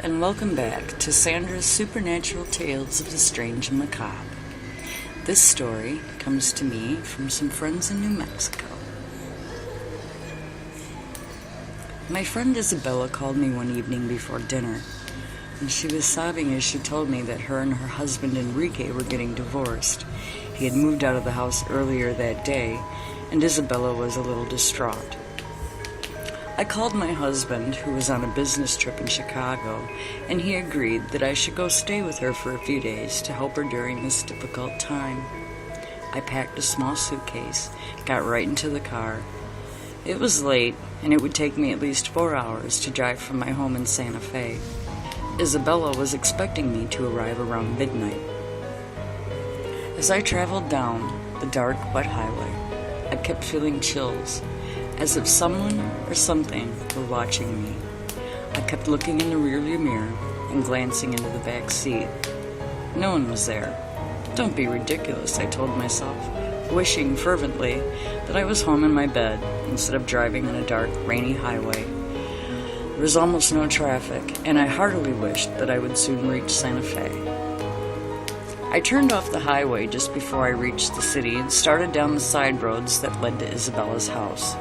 and welcome back to Sandra's Supernatural Tales of the Strange and Macabre. This story comes to me from some friends in New Mexico. My friend Isabella called me one evening before dinner, and she was sobbing as she told me that her and her husband Enrique were getting divorced. He had moved out of the house earlier that day, and Isabella was a little distraught. I called my husband, who was on a business trip in Chicago, and he agreed that I should go stay with her for a few days to help her during this difficult time. I packed a small suitcase, got right into the car. It was late, and it would take me at least 4 hours to drive from my home in Santa Fe. Isabella was expecting me to arrive around midnight. As I traveled down the dark, wet highway, I kept feeling chills, as if someone or something were watching me. I kept looking in the rearview mirror and glancing into the back seat. No one was there. Don't be ridiculous, I told myself, wishing fervently that I was home in my bed instead of driving on a dark, rainy highway. There was almost no traffic, and I heartily wished that I would soon reach Santa Fe. I turned off the highway just before I reached the city and started down the side roads that led to Isabella's house.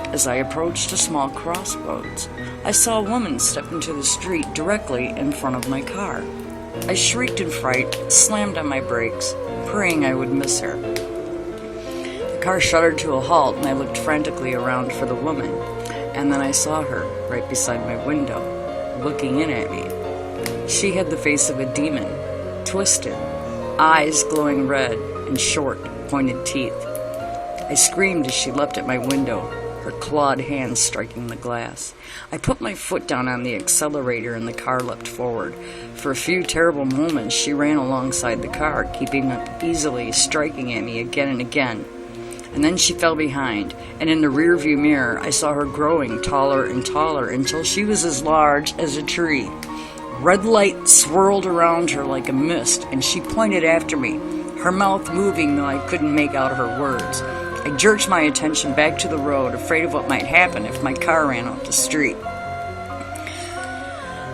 As I approached a small crossroads, I saw a woman step into the street directly in front of my car. I shrieked in fright, slammed on my brakes, praying I would miss her. The car shuddered to a halt, and I looked frantically around for the woman, and then I saw her right beside my window, looking in at me. She had the face of a demon, twisted, eyes glowing red, and short, pointed teeth. I screamed as she leapt at my window, her clawed hands striking the glass. I put my foot down on the accelerator and the car leapt forward. For a few terrible moments, she ran alongside the car, keeping up easily, striking at me again and again. And then she fell behind, and in the rearview mirror, I saw her growing taller and taller until she was as large as a tree. Red light swirled around her like a mist, and she pointed after me, her mouth moving though I couldn't make out her words. I jerked my attention back to the road, afraid of what might happen if my car ran off the street.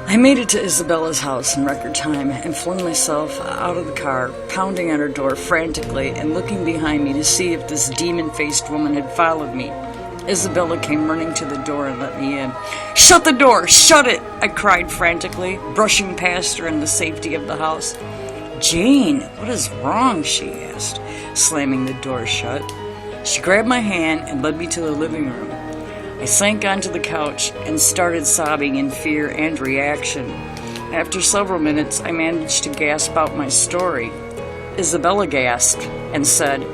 I made it to Isabella's house in record time and flung myself out of the car, pounding on her door frantically and looking behind me to see if this demon-faced woman had followed me. Isabella came running to the door and let me in. "Shut the door! Shut it!" I cried frantically, brushing past her in the safety of the house. "Jane, what is wrong?" she asked, slamming the door shut. She grabbed my hand and led me to the living room. I sank onto the couch and started sobbing in fear and reaction. After several minutes, I managed to gasp out my story. Isabella gasped and said,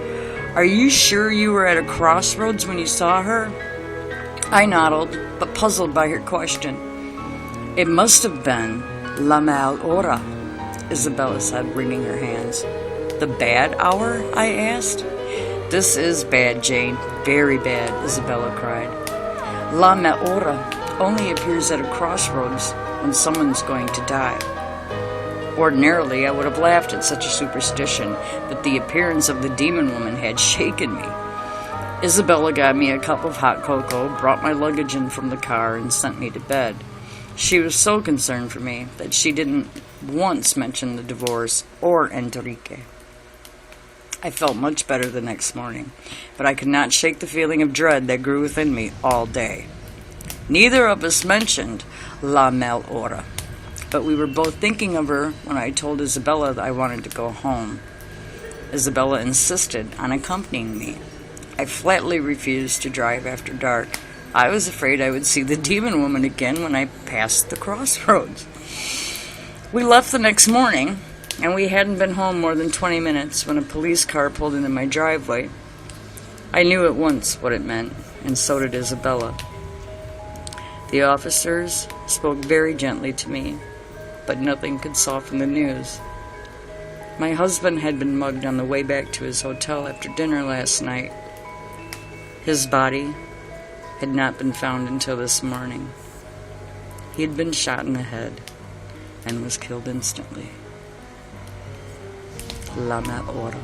"Are you sure you were at a crossroads when you saw her?" I nodded, but puzzled by her question. "It must have been Mala Hora," Isabella said, wringing her hands. "The bad hour?" I asked. "This is bad, Jane. Very bad," Isabella cried. Mala Hora only appears at a crossroads when someone's going to die. Ordinarily, I would have laughed at such a superstition, but the appearance of the demon woman had shaken me. Isabella got me a cup of hot cocoa, brought my luggage in from the car, and sent me to bed. She was so concerned for me that she didn't once mention the divorce or Enrique. I felt much better the next morning, but I could not shake the feeling of dread that grew within me all day. Neither of us mentioned Mala Hora, but we were both thinking of her when I told Isabella that I wanted to go home. Isabella insisted on accompanying me. I flatly refused to drive after dark. I was afraid I would see the demon woman again when I passed the crossroads. We left the next morning, and we hadn't been home more than 20 minutes when a police car pulled into my driveway. I knew at once what it meant, and so did Isabella. The officers spoke very gently to me, but nothing could soften the news. My husband had been mugged on the way back to his hotel after dinner last night. His body had not been found until this morning. He had been shot in the head and was killed instantly. Mala Hora.